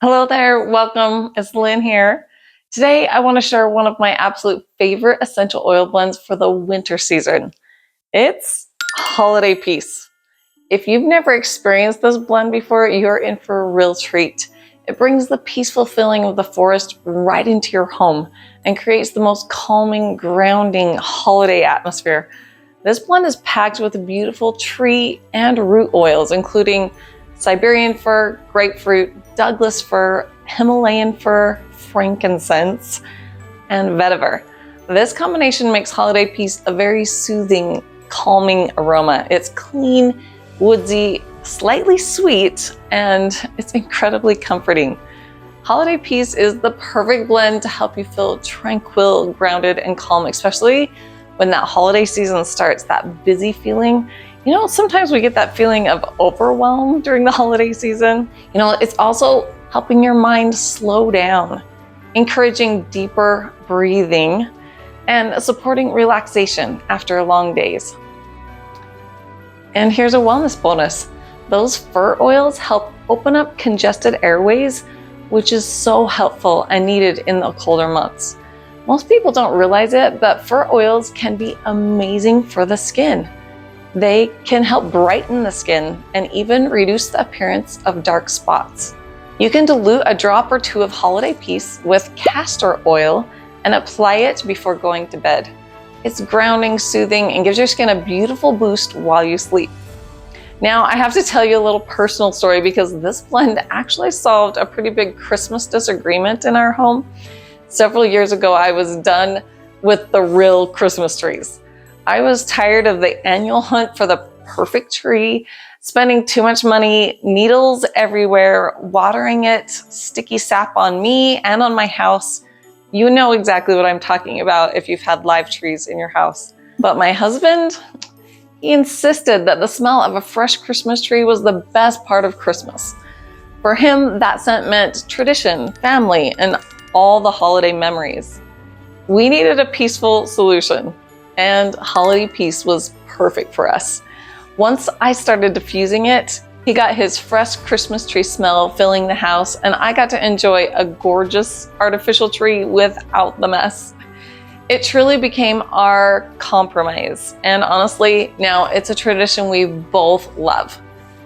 Hello there, welcome. It's Lynn here. Today I want to share one of my absolute favorite essential oil blends for the winter season. It's Holiday Peace. If you've never experienced this blend before, you're in for a real treat. It brings the peaceful feeling of the forest right into your home and creates the most calming, grounding holiday atmosphere. This blend is packed with beautiful tree and root oils, including Siberian fir, grapefruit, Douglas fir, Himalayan fir, frankincense, and vetiver. This combination makes Holiday Peace a very soothing, calming aroma. It's clean, woodsy, slightly sweet, and it's incredibly comforting. Holiday Peace is the perfect blend to help you feel tranquil, grounded, and calm, especially when that holiday season starts, that busy feeling. Sometimes we get that feeling of overwhelm during the holiday season. It's also helping your mind slow down, encouraging deeper breathing, and supporting relaxation after long days. And here's a wellness bonus. Those fir oils help open up congested airways, which is so helpful and needed in the colder months. Most people don't realize it, but fir oils can be amazing for the skin. They can help brighten the skin and even reduce the appearance of dark spots. You can dilute a drop or two of Holiday Peace with castor oil and apply it before going to bed. It's grounding, soothing, and gives your skin a beautiful boost while you sleep. Now, I have to tell you a little personal story because this blend actually solved a pretty big Christmas disagreement in our home. Several years ago, I was done with the real Christmas trees. I was tired of the annual hunt for the perfect tree, spending too much money, needles everywhere, watering it, sticky sap on me and on my house. You know exactly what I'm talking about if you've had live trees in your house. But my husband, he insisted that the smell of a fresh Christmas tree was the best part of Christmas. For him, that scent meant tradition, family, and all the holiday memories. We needed a peaceful solution, and Holiday Peace was perfect for us. Once I started diffusing it, he got his fresh Christmas tree smell filling the house, and I got to enjoy a gorgeous artificial tree without the mess. It truly became our compromise, and honestly, now it's a tradition we both love.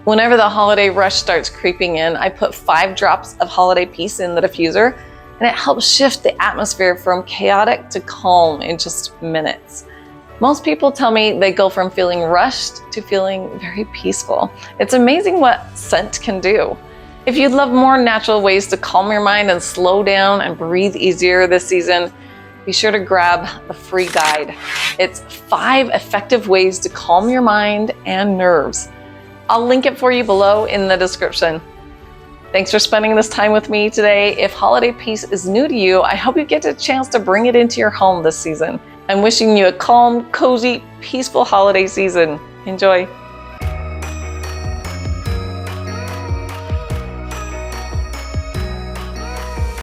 Whenever the holiday rush starts creeping in, I put 5 drops of Holiday Peace in the diffuser, and it helps shift the atmosphere from chaotic to calm in just minutes. Most people tell me they go from feeling rushed to feeling very peaceful. It's amazing what scent can do. If you'd love more natural ways to calm your mind and slow down and breathe easier this season, be sure to grab the free guide. It's 5 effective ways to calm your mind and nerves. I'll link it for you below in the description. Thanks for spending this time with me today. If Holiday Peace is new to you, I hope you get a chance to bring it into your home this season. I'm wishing you a calm, cozy, peaceful holiday season. Enjoy.